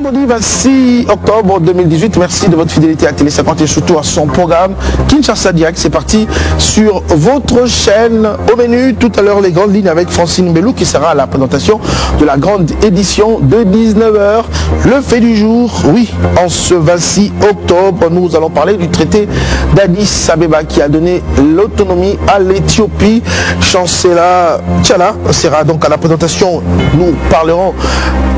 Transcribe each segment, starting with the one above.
Vendredi 26 octobre 2018, merci de votre fidélité à Télé 50 et surtout à son programme Kinshasa Direct. C'est parti sur votre chaîne. Au menu, tout à l'heure, les grandes lignes avec Francine Belou qui sera à la présentation de la grande édition de 19h. Le fait du jour, oui, en ce 26 octobre, nous allons parler du traité d'Addis Abeba qui a donné l'autonomie à l'Éthiopie. Chancela Tchala sera donc à la présentation. Nous parlerons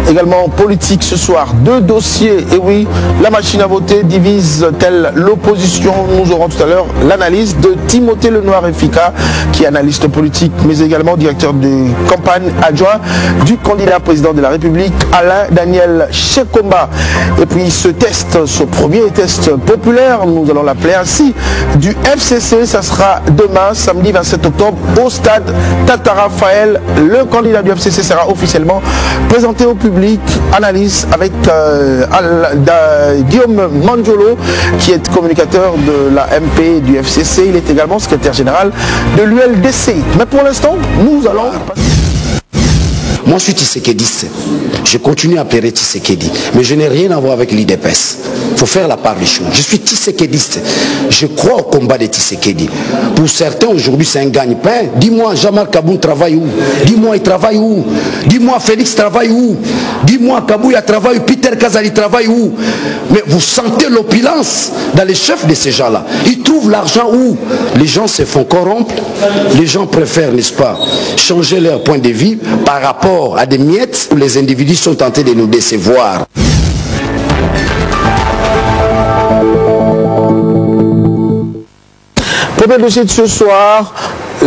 également politique ce soir. Deux dossiers, et oui, la machine à voter divise-t-elle l'opposition? Nous aurons tout à l'heure l'analyse de Timothée Lenoir Efika, qui est analyste politique, mais également directeur de campagne adjoint du candidat président de la République, Alain Daniel Shekomba. Et puis ce test, ce premier test populaire, nous allons l'appeler ainsi, du FCC, ça sera demain, samedi 27 octobre, au stade Tata Raphaël. Le candidat du FCC sera officiellement présenté au public. Analyse avec Guillaume Manjolo, qui est communicateur de la MP du FCC. Il est également secrétaire général de l'ULDC. Mais pour l'instant, nous allons... Moi, je suis Tshisekedi. Je continue à plaider Tshisekedi. Mais je n'ai rien à voir avec l'IDPS. Il faut faire la part des choses. Je suis Tshisekediste. Je crois au combat de Tshisekedi. Pour certains, aujourd'hui, c'est un gagne-pain. Dis-moi, Jean-Marc Kaboun travaille où? Dis-moi, il travaille où? Dis-moi, Félix travaille où? Dis-moi, Kabouya travaille où? Peter Kazali travaille où? Mais vous sentez l'opulence dans les chefs de ces gens-là. Ils trouvent l'argent où? Les gens se font corrompre. Les gens préfèrent, n'est-ce pas, changer leur point de vue par rapport à des miettes où les individus sont tentés de nous décevoir. Premier dossier de ce soir,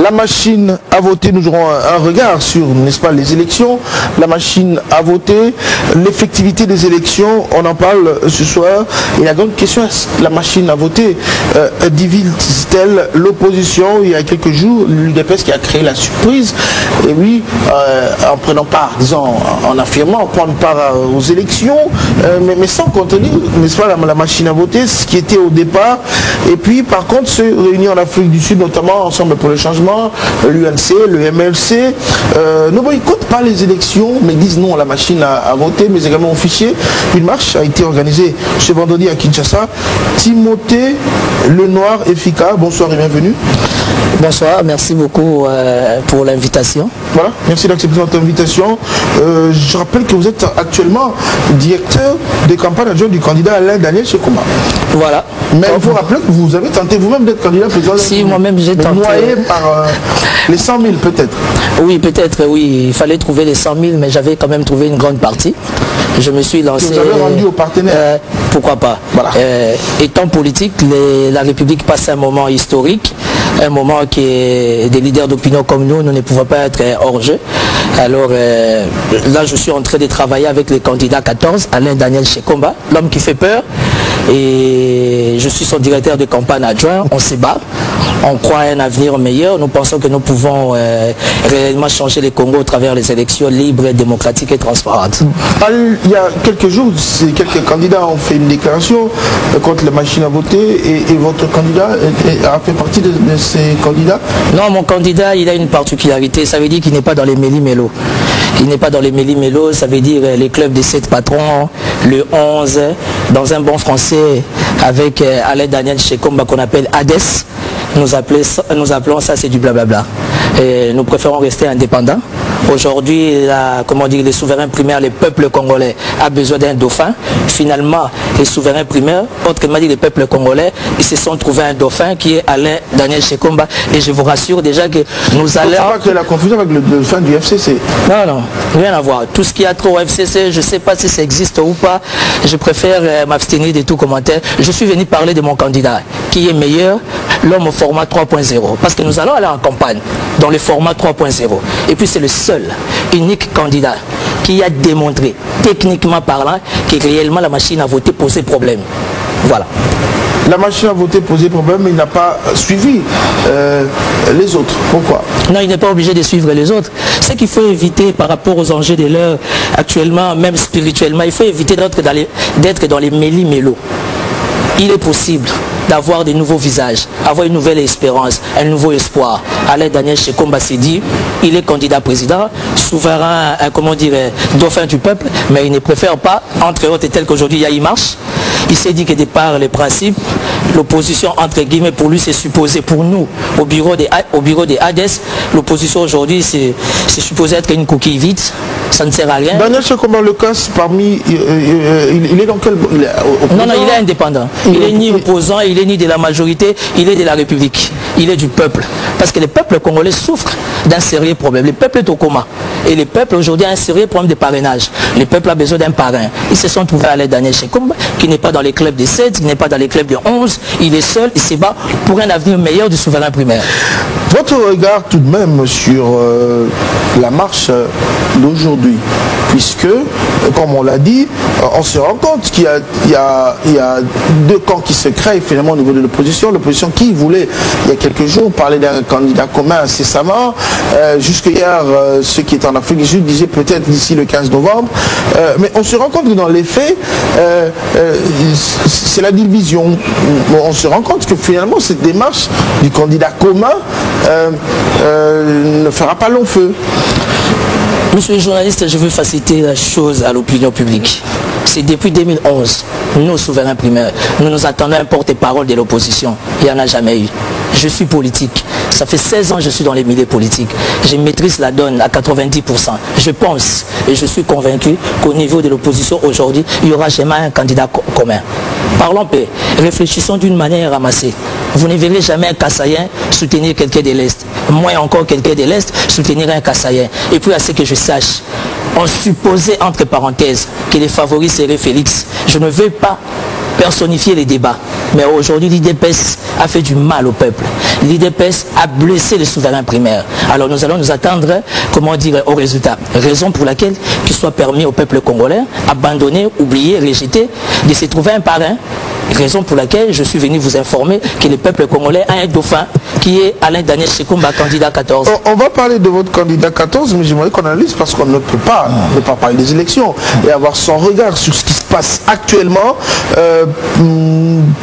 la machine à voter. Nous aurons un regard sur, n'est-ce pas, les élections, la machine à voter, l'effectivité des élections, on en parle ce soir. Et la grande question, est-ce que la machine à voter divise-t-elle l'opposition? Il y a quelques jours, l'UDPS qui a créé la surprise, et oui, en prenant part, disons, en affirmant prendre part aux élections, mais sans contenir, n'est-ce pas, la machine à voter, ce qui était au départ, et puis par contre se réunir en Afrique du Sud, notamment Ensemble pour le changement, l'UNC, le MLC, ne boycottent pas les élections, mais disent non à la machine à voter, mais également au fichier. Une marche a été organisée ce vendredi à Kinshasa. Timothée Lenoir Efika, bonsoir et bienvenue. Bonsoir, merci beaucoup pour l'invitation. Voilà, merci d'accepter notre invitation. Je rappelle que vous êtes actuellement directeur de campagne adjoint du candidat Alain Daniel Shekomba. Voilà. Mais il faut rappeler que vous avez tenté vous-même d'être candidat président. Si, moi-même j'ai tenté. Noyé par les 100 000 peut-être. Oui, peut-être, oui. Il fallait trouver les 100 000, mais j'avais quand même trouvé une grande partie. Je me suis lancé... Vous avez rendu aux partenaires. Pourquoi pas. Voilà. Étant politique, la République passe un moment historique, un moment qui est des leaders d'opinion comme nous ne pouvons pas être hors jeu. Alors là, je suis en train de travailler avec les candidats 14, Alain Daniel Shekomba, l'homme qui fait peur. Et je suis son directeur de campagne adjoint. On se bat, on croit à un avenir meilleur. Nous pensons que nous pouvons réellement changer le Congo au travers des élections libres, démocratiques et transparentes. Il y a quelques jours, quelques candidats ont fait une déclaration contre la machine à voter et votre candidat a fait partie de ces candidats? Non, mon candidat, il a une particularité. Ça veut dire qu'il n'est pas dans les méli-mélos. Il n'est pas dans les méli-mélos, ça veut dire les clubs des 7 patrons, le 11, dans un bon français, avec Alain Daniel Shekomba qu'on appelle Hades. Nous appelons ça, c'est du blablabla. Et nous préférons rester indépendants. Aujourd'hui, comment dire, les souverains primaires, le peuple congolais a besoin d'un dauphin. Finalement, les souverains primaires, autrement dit les peuples congolais, ils se sont trouvés un dauphin qui est Alain Daniel Shekomba. Et je vous rassure déjà que nous allons... Il ne faut pas que la confusion avec le dauphin du FCC. Non, non, rien à voir. Tout ce qui a trop au FCC, je ne sais pas si ça existe ou pas. Je préfère m'abstenir de tout commentaire. Je suis venu parler de mon candidat, qui est meilleur, l'homme au format 3.0. Parce que nous allons aller en campagne dans le format 3.0. Et puis c'est le seul, unique candidat qui a démontré, techniquement parlant, que réellement la machine à voter posait problème. Voilà. La machine à voter posait problème, mais il n'a pas suivi les autres. Pourquoi? Non, il n'est pas obligé de suivre les autres. Ce qu'il faut éviter par rapport aux enjeux de l'heure actuellement, même spirituellement, il faut éviter d'être dans les méli-mélos. il est possible d'avoir de nouveaux visages, avoir une nouvelle espérance, un nouveau espoir. Alain Daniel Shekomba s'est dit, il est candidat président, souverain, comment dire, dauphin du peuple, mais il ne préfère pas, entre autres, tel qu'aujourd'hui il y a une marche. Il s'est dit que de par les principes, l'opposition, entre guillemets, pour lui, c'est supposé, pour nous, au bureau des Hades, l'opposition aujourd'hui, c'est supposé être une coquille vide, ça ne sert à rien. Daniel Shekomba, le cas, parmi, il est dans quel... Non, il est indépendant. Il n'est ni opposant, il n'est ni de la majorité, il est de la République. Il est du peuple. Parce que le peuple congolais souffre d'un sérieux problème. Le peuple est au coma. Et le peuple aujourd'hui a un sérieux problème de parrainage. Le peuple a besoin d'un parrain. Ils se sont trouvés à l'aide Daniel Shekomba, qui n'est pas dans les clubs de 7, qui n'est pas dans les clubs de 11. Il est seul, il se bat pour un avenir meilleur du souverain primaire. Votre regard tout de même sur la marche d'aujourd'hui, puisque, comme on l'a dit, on se rend compte qu'il y a deux camps qui se créent finalement au niveau de l'opposition. L'opposition qui voulait, il y a quelques jours, parler d'un candidat commun incessamment. Jusque hier, ceux qui étaient en Afrique du Sud disaient peut-être d'ici le 15 novembre. Mais on se rend compte que dans les faits, c'est la division. On se rend compte que finalement, cette démarche du candidat commun ne fera pas long feu. Monsieur le journaliste, je veux faciliter la chose à l'opinion publique. C'est depuis 2011, nous, souverains primaires, nous nous attendons à un porte-parole de l'opposition. Il n'y en a jamais eu. Je suis politique. Ça fait 16 ans que je suis dans les milieux politiques. Je maîtrise la donne à 90%. Je pense et je suis convaincu qu'au niveau de l'opposition aujourd'hui, il n'y aura jamais un candidat commun. Parlons paix. Réfléchissons d'une manière ramassée. Vous ne verrez jamais un Kassaïen soutenir quelqu'un de l'Est. Moins encore quelqu'un de l'Est soutenir un Kassaïen. Et puis à ce que je sache, on supposait entre parenthèses que les favoris seraient Félix. Je ne veux pas personnifier les débats. Mais aujourd'hui, l'IDPS a fait du mal au peuple. L'IDPS a blessé les souverains primaires. Alors nous allons nous attendre, comment dire, au résultat. Raison pour laquelle qu'il soit permis au peuple congolais, abandonné, oublié, rejeté, de se trouver un parrain. Raison pour laquelle je suis venu vous informer que le peuple congolais a un dauphin qui est Alain Daniel Shekomba, candidat 14. On va parler de votre candidat 14, mais j'aimerais qu'on analyse parce qu'on ne peut pas ne pas parler des élections et avoir son regard sur ce qui se passe actuellement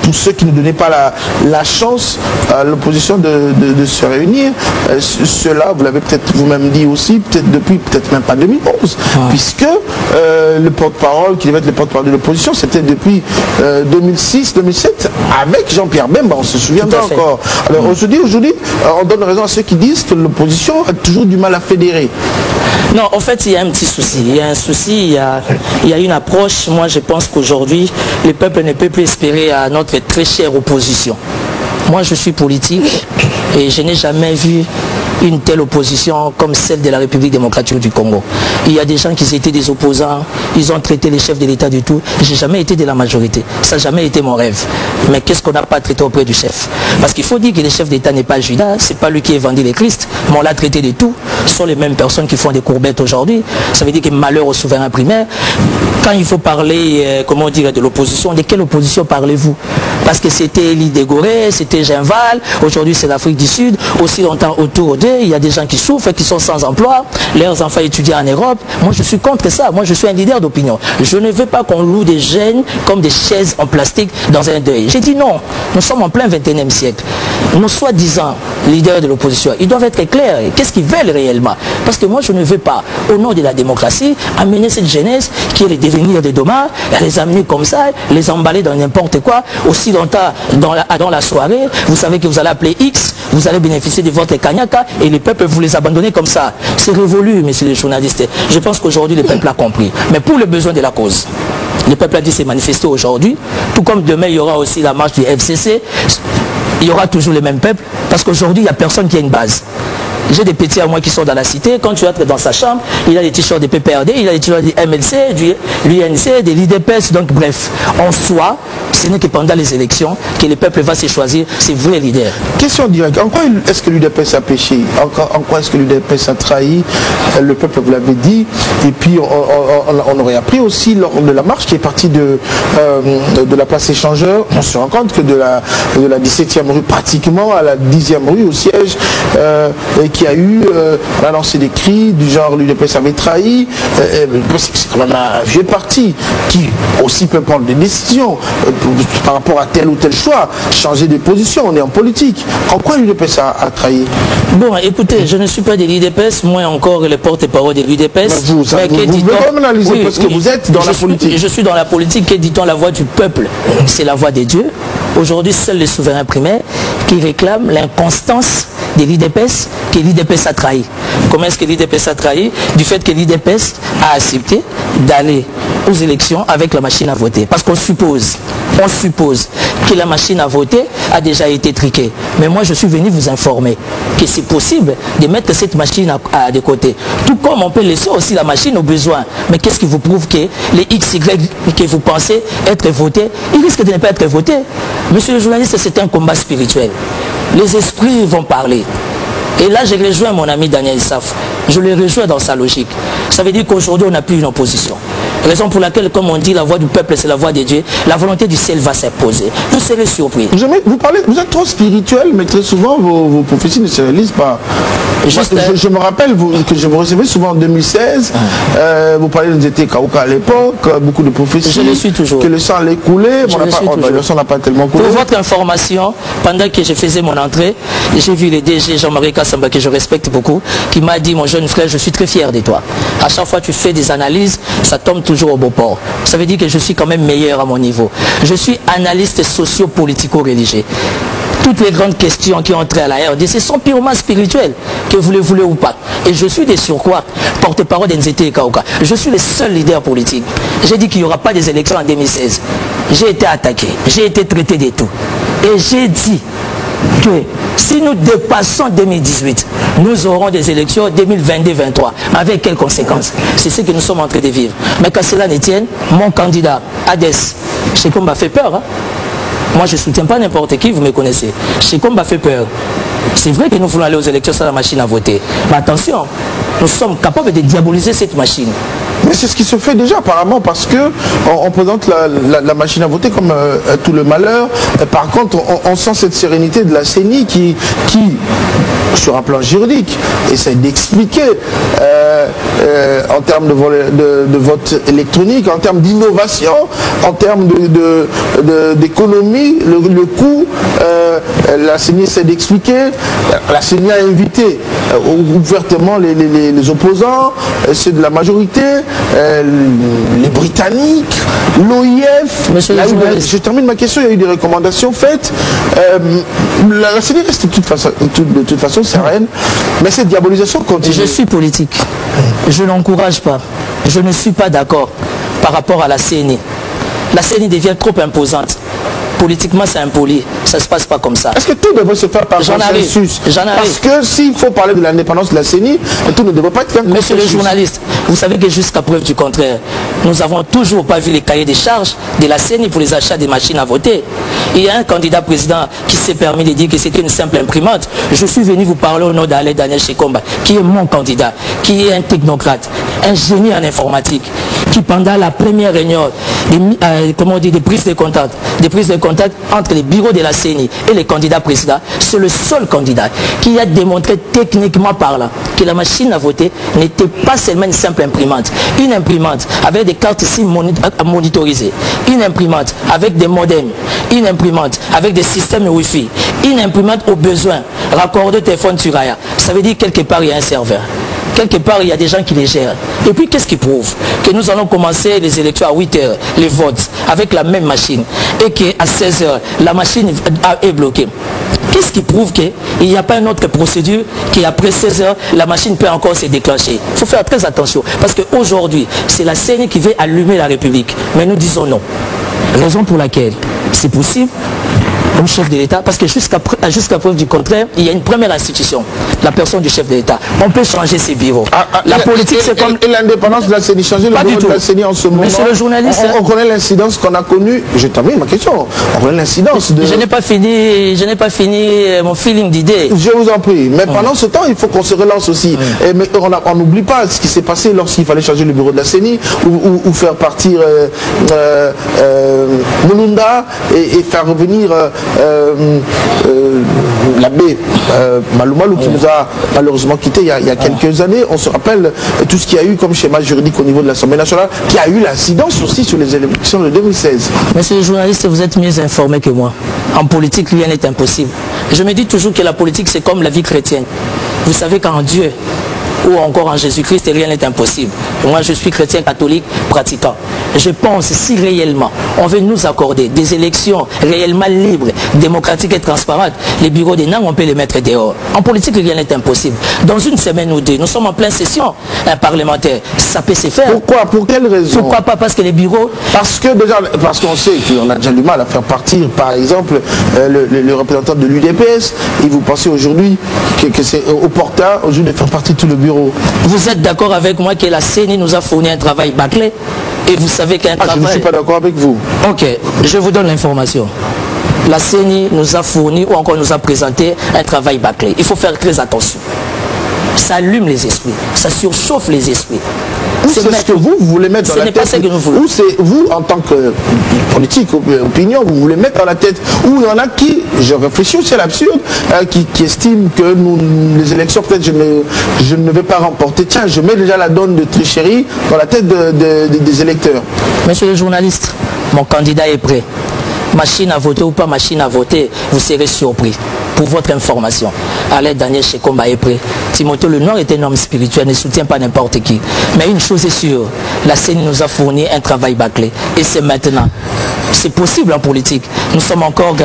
pour ceux qui ne donnaient pas la chance à l'opposition de se réunir. Cela, vous l'avez peut-être vous-même dit aussi, peut-être même pas 2011, puisque le porte-parole, qui devait être le porte-parole de l'opposition, c'était depuis 2006-2007 avec Jean-Pierre Bemba, on se souviendra encore. Alors aujourd'hui, on donne raison à ceux qui disent que l'opposition a toujours du mal à fédérer. Non, en fait, il y a un petit souci. Il y a un souci, il y a une approche. Moi, je pense qu'aujourd'hui, le peuple ne peut plus espérer à notre très chère opposition. Moi, je suis politique et je n'ai jamais vu une telle opposition comme celle de la République démocratique du Congo. Il y a des gens qui étaient des opposants, ils ont traité les chefs de l'État du tout. Je n'ai jamais été de la majorité. Ça n'a jamais été mon rêve. Mais qu'est-ce qu'on n'a pas traité auprès du chef? Parce qu'il faut dire que le chef d'État n'est pas Judas, c'est pas lui qui a vendu les Christ, mais on l'a traité de tout. Ce sont les mêmes personnes qui font des courbettes aujourd'hui. Ça veut dire que malheur au souverain primaire. Quand il faut parler, comment dire, de l'opposition, de quelle opposition parlez-vous? Parce que c'était Elie Dégoré, c'était Genval, aujourd'hui c'est l'Afrique du Sud, aussi longtemps autour d'eux, il y a des gens qui souffrent, qui sont sans emploi, leurs enfants étudient en Europe. Moi je suis contre ça, moi je suis un leader d'opinion. Je ne veux pas qu'on loue des jeunes comme des chaises en plastique dans un deuil. J'ai dit non, nous sommes en plein 21e siècle. Nos soi-disant leaders de l'opposition, ils doivent être clairs. Qu'est-ce qu'ils veulent réellement? Parce que moi je ne veux pas, au nom de la démocratie, amener cette jeunesse qui est le devenir des dommages, les amener comme ça, les emballer dans n'importe quoi, aussi longtemps dans la soirée, vous savez que vous allez appeler X, vous allez bénéficier de votre Kanyaka et le peuple vous les abandonnez comme ça. C'est révolu, messieurs les journalistes. Je pense qu'aujourd'hui le peuple a compris. Mais pour le besoin de la cause, le peuple a dit s'est manifesté aujourd'hui, tout comme demain il y aura aussi la marche du FCC, il y aura toujours le même peuple, parce qu'aujourd'hui il n'y a personne qui a une base. J'ai des petits à moi qui sont dans la cité, quand tu entres dans sa chambre, il a des t-shirts de PPRD, il a des t-shirts du MLC, du l'UNC, de l'IDPS, donc bref, en soi, ce n'est que pendant les élections que le peuple va se choisir ses vrais leaders. Question directe, en quoi est-ce que l'UDPS a péché? En quoi est-ce que l'UDPS a trahi le peuple, vous l'avez dit, et puis on aurait appris aussi lors de la marche qui est partie de la place échangeur, on se rend compte que de la 17e rue, pratiquement à la 10e rue, au siège, et qui a eu, on a lancé des cris du genre l'UDPS avait trahi. C'est quand même un vieux parti qui aussi peut prendre des décisions par rapport à tel ou tel choix, changer de position, on est en politique. En quoi l'UDPS a trahi? Bon, écoutez, je ne suis pas de l'UDPS, moins encore le porte-parole de l'UDPS. Vous pouvez même analyser parce que vous êtes dans la politique. Je suis dans la politique, et dit-on la voix du peuple, c'est la voix des dieux. Aujourd'hui, seuls les souverains primaires qui réclament l'inconstance de l'UDPS que l'UDPS a trahi. Comment est-ce que l'UDPS a trahi? Du fait que l'UDPS a accepté d'aller aux élections avec la machine à voter. Parce qu'on suppose que la machine à voter a déjà été triquée. Mais moi, je suis venu vous informer que c'est possible de mettre cette machine de côté. Tout comme on peut laisser aussi la machine au besoin. Mais qu'est-ce qui vous prouve que les XY que vous pensez être votés, ils risquent de ne pas être votés? Monsieur le journaliste, c'est un combat spirituel. Les esprits vont parler. Et là, je rejoins mon ami Daniel Saf. Je le rejoins dans sa logique. Ça veut dire qu'aujourd'hui, on n'a plus une opposition. Raison pour laquelle, comme on dit, la voix du peuple, c'est la voix de Dieu. La volonté du ciel va s'imposer. Vous serez surpris. Vous êtes trop spirituel, mais très souvent, vos prophéties ne se réalisent pas. Je me rappelle que je vous recevais souvent en 2016. Vous parlez de Nzete Kaouka à l'époque, beaucoup de prophéties. Je le suis toujours. Que le sang allait couler. Le sang n'a pas tellement coulé. Pour votre information, pendant que je faisais mon entrée, j'ai vu le DG Jean-Marie Kassamba, que je respecte beaucoup, qui m'a dit, mon jeune frère, je suis très fier de toi. À chaque fois que tu fais des analyses, ça tombe toujours au beau port. Ça veut dire que je suis quand même meilleur à mon niveau. Je suis analyste socio-politico-religieux. Toutes les grandes questions qui ont trait à la RDC sont purement spirituelles, que vous le voulez ou pas. Et je suis de surcroît porte-parole d'Nzete Kaouka. Je suis le seul leader politique. J'ai dit qu'il n'y aura pas des élections en 2016. J'ai été attaqué, j'ai été traité de tout. Et j'ai dit que si nous dépassons 2018, nous aurons des élections 2022-2023. Avec quelles conséquences? C'est ce que nous sommes en train de vivre. Mais qu'à cela ne tienne, mon candidat, Hadès, Chekomba m'a fait peur. Hein? Moi, je ne soutiens pas n'importe qui, vous me connaissez. Chekomba m'a fait peur. C'est vrai que nous voulons aller aux élections sans la machine à voter. Mais attention, nous sommes capables de diaboliser cette machine. Mais c'est ce qui se fait déjà apparemment parce que on présente la machine à voter comme tout le malheur. Par contre, on sent cette sérénité de la CENI qui sur un plan juridique, essaie d'expliquer en termes de vote électronique, en termes d'innovation, en termes d'économie, le coût. La CENI essaie d'expliquer. La CENI a invité ouvertement les opposants, ceux de la majorité, les Britanniques, l'OIF. Je termine ma question, il y a eu des recommandations faites. La CENI reste de toute façon sereine, mais cette diabolisation continue. Je suis politique. Je n'encourage pas. Je ne suis pas d'accord par rapport à la CENI. La CENI devient trop imposante. Politiquement, c'est impoli. Ça ne se passe pas comme ça. Est-ce que tout devrait se faire par consensus? Parce que s'il faut parler de l'indépendance de la CENI, tout ne devrait pas être fait. Monsieur le journaliste, vous savez que jusqu'à preuve du contraire, nous n'avons toujours pas vu les cahiers des charges de la CENI pour les achats des machines à voter. Il y a un candidat président qui s'est permis de dire que c'était une simple imprimante. Je suis venu vous parler au nom d'Alain Daniel Chekomba, qui est mon candidat, qui est un technocrate, un génie en informatique, qui pendant la première réunion des prises de contact entre les bureaux de la CENI et les candidats présidents, c'est le seul candidat qui a démontré techniquement parlant que la machine à voter n'était pas seulement une simple imprimante. Une imprimante avec des cartes SIM monitorisées, une imprimante avec des modems, une imprimante avec des systèmes Wi-Fi, une imprimante au besoin, raccordée au téléphone sur Raya. Ça veut dire quelque part il y a un serveur. Quelque part, il y a des gens qui les gèrent. Et puis, qu'est-ce qui prouve? Que nous allons commencer les élections à 8 h, les votes, avec la même machine. Et qu'à 16 h, la machine est bloquée. Qu'est-ce qui prouve qu'il n'y a pas une autre procédure qu'après 16 h, la machine peut encore se déclencher? Il faut faire très attention. Parce qu'aujourd'hui, c'est la CENI qui veut allumer la République. Mais nous disons non. Raison pour laquelle c'est possible comme chef de l'État, parce que jusqu'à preuve du contraire, il y a une première institution, la personne du chef de l'État. On peut changer ses bureaux. La politique, c'est comme... Et l'indépendance de la CENI, changer le bureau de la CENI en ce moment. Monsieur le journaliste... On connaît l'incidence qu'on a connue. Je termine ma question. On connaît l'incidence de... Je n'ai pas fini mon feeling d'idée. Je vous en prie. Mais pendant ce temps, il faut qu'on se relance aussi. Et mais on n'oublie pas ce qui s'est passé lorsqu'il fallait changer le bureau de la CENI ou faire partir Mulunda et faire revenir l'abbé Malou Malou qui nous a malheureusement quitté il y a quelques années. On se rappelle tout ce qu'il y a eu comme schéma juridique au niveau de l'Assemblée nationale, qui a eu l'incidence aussi sur les élections de 2016. Monsieur le journaliste, vous êtes mieux informé que moi. En politique, rien n'est impossible. Je me dis toujours que la politique, c'est comme la vie chrétienne. Vous savez qu'en Dieu, ou encore en Jésus-Christ, rien n'est impossible. Moi, je suis chrétien catholique pratiquant. Je pense, si réellement on veut nous accorder des élections réellement libres, démocratiques et transparentes, les bureaux des NANG, on peut les mettre dehors. En politique, rien n'est impossible. Dans une semaine ou deux, nous sommes en pleine session parlementaire. Ça peut se faire. Pourquoi? Pour quelle raison? Pourquoi pas? Parce que les bureaux... Parce qu'on sait qu'on a déjà du mal à faire partir, par exemple, le représentant de l'UDPS, et vous pensez aujourd'hui que c'est opportun aujourd'hui de faire partir tout le bureau. Vous êtes d'accord avec moi que la CENI nous a fourni un travail bâclé? Et vous savez qu'un travail... Je ne suis pas d'accord avec vous. Ok, je vous donne l'information. La CENI nous a fourni ou encore nous a présenté un travail bâclé. Il faut faire très attention. Ça allume les esprits, ça surchauffe les esprits. C'est ce que vous voulez mettre dans la tête. Ce n'est pas ce que nous voulons. Ou c'est vous, en tant que politique, opinion, vous voulez mettre dans la tête. Ou il y en a qui, je réfléchis aussi à l'absurde, qui estiment que les élections, peut-être je ne vais pas remporter. Tiens, je mets déjà la donne de tricherie dans la tête des électeurs. Monsieur le journaliste, mon candidat est prêt. Machine à voter ou pas machine à voter, vous serez surpris. Pour votre information, Alain Daniel Shekomba est prêt. Timothée Lenoir est un homme spirituel, ne soutient pas n'importe qui. Mais une chose est sûre, la CENI nous a fourni un travail bâclé. Et c'est maintenant. C'est possible en politique. Nous sommes encore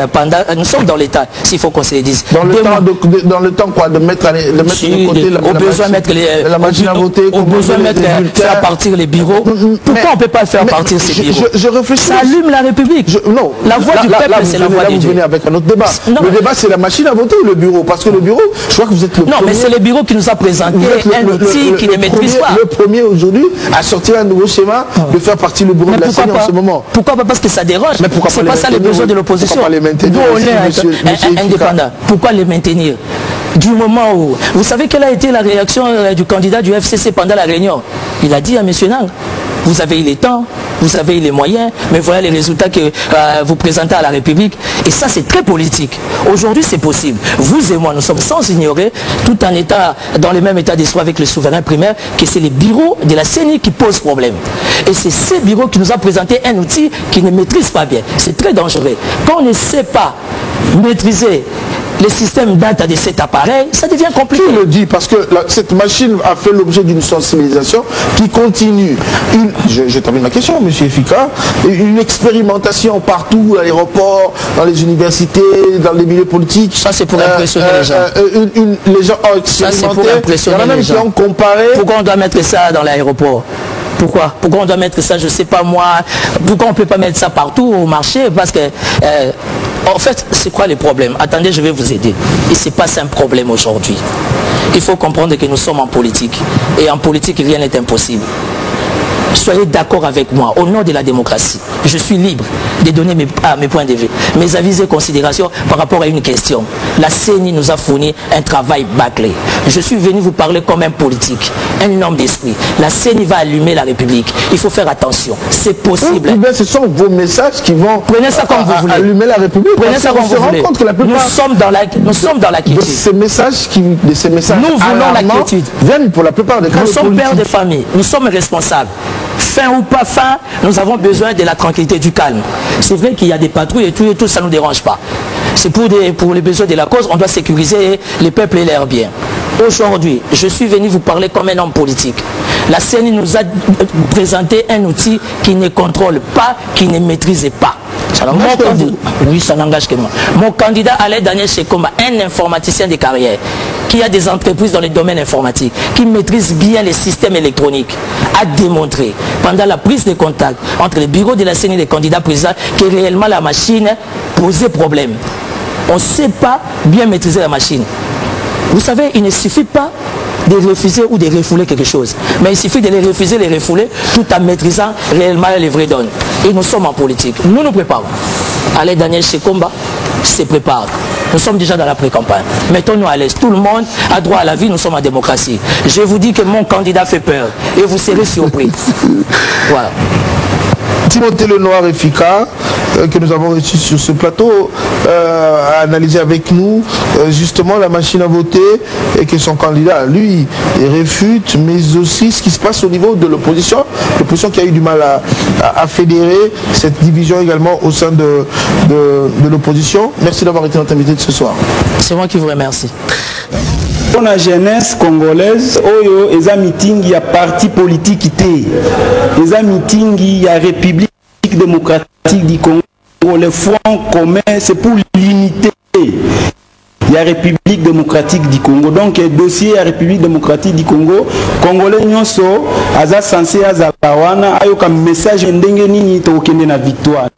nous sommes dans l'état, s'il faut qu'on se le dise. Dans le temps quoi, de mettre de côté la machine à voter, au besoin de faire partir les bureaux. Pourquoi on ne peut pas faire partir ces bureaux? Je réfléchis. Ça allume la République. Non. La voix du peuple, c'est la voix de Dieu. Vous venez avec un autre débat. Le débat, c'est la machine à voter ou le bureau? Parce que le bureau, je crois que vous êtes le premier. Non, mais c'est le bureau qui nous a présenté un outil qui ne maîtrise pas. Le premier aujourd'hui à sortir un nouveau schéma de faire partir le bureau de la CENI en ce moment. Pourquoi pas? Parce que ça dérange. C'est pas ça le besoin de l'opposition. Pourquoi pas les maintenir? Nous, on est indépendant. Pourquoi les maintenir? Du moment où... Vous savez quelle a été la réaction du candidat du FCC pendant la réunion? Il a dit à M. Nang, vous avez eu les temps, vous avez eu les moyens, mais voilà les résultats que vous présentez à la République. Et ça, c'est très politique. Aujourd'hui, c'est possible. Vous et moi, nous sommes sans ignorer, tout en état dans le même état d'esprit avec le souverain primaire, que c'est les bureaux de la CENI qui posent problème. Et c'est ces bureaux qui nous ont présenté un outil qui ne maîtrise pas bien. C'est très dangereux. Quand on ne sait pas maîtriser les systèmes data de cet appareil, ça devient compliqué. Qui le dit? Parce que cette machine a fait l'objet d'une sensibilisation qui continue. Je termine ma question, M. Efika. Une expérimentation partout, à l'aéroport, dans les universités, dans les milieux politiques. Ça, c'est pour impressionner les gens. Les gens ont expérimenté. Il y en a même qui ont comparé. Pourquoi on doit mettre ça dans l'aéroport? Pourquoi on doit mettre ça, je ne sais pas moi. Pourquoi on ne peut pas mettre ça partout au marché? Parce que, en fait, c'est quoi les problèmes? Attendez, je vais vous aider. Il se passe un problème aujourd'hui. Il faut comprendre que nous sommes en politique. Et en politique, rien n'est impossible. Soyez d'accord avec moi, au nom de la démocratie. Je suis libre de donner mes points de vue, mes avis et considérations par rapport à une question. La CENI nous a fourni un travail bâclé. Je suis venu vous parler comme un politique, un homme d'esprit. La CENI va allumer la République. Il faut faire attention. C'est possible. Oui, ce sont vos messages qui vont prenez ça comme vous voulez. Allumer la République. Prenez ça comme vous voulez. Nous sommes dans la quiétude. Ces messages nous voulons la quiétude. Viennent pour la plupart des cas. Nous sommes pères de famille. Nous sommes responsables. Fin ou pas fin, nous avons besoin de la tranquillité, du calme. C'est vrai qu'il y a des patrouilles et tout, ça ne nous dérange pas. C'est pour les besoins de la cause, on doit sécuriser les peuples et leurs biens. Aujourd'hui, je suis venu vous parler comme un homme politique. La CENI nous a présenté un outil qui ne contrôle pas, qui ne maîtrise pas. Oui, ça n'engage que moi. Mon candidat Alain Daniel Shekomba, un informaticien de carrière, qui a des entreprises dans le domaine informatique, qui maîtrise bien les systèmes électroniques, a démontré pendant la prise de contact entre les bureaux de la CENI et les candidats présidents que réellement la machine posait problème. On ne sait pas bien maîtriser la machine. Vous savez, il ne suffit pas de refuser ou de refouler quelque chose. Mais il suffit de les refuser, les refouler, tout en maîtrisant réellement les vraies données. Et nous sommes en politique. Nous nous préparons. Alain Daniel Shekomba se prépare. Nous sommes déjà dans la pré-campagne. Mettons-nous à l'aise. Tout le monde a droit à la vie, nous sommes en démocratie. Je vous dis que mon candidat fait peur. Et vous serez surpris. Voilà. Timothée Lenoir Efika, que nous avons reçu sur ce plateau a analysé avec nous justement la machine à voter et que son candidat, lui, réfute, mais aussi ce qui se passe au niveau de l'opposition. L'opposition qui a eu du mal à fédérer cette division également au sein de l'opposition. Merci d'avoir été notre invité de ce soir. C'est moi qui vous remercie. Pour la jeunesse congolaise, oyo eza meeting ya parti politique té. Eza meeting ya République démocratique du Congo. Le front commun, c'est pour limiter la République démocratique du Congo. Donc, le dossier la République démocratique du Congo, Congolais nyonso aza censé azalawana ayo comme message ndenge nini to kende na victoire.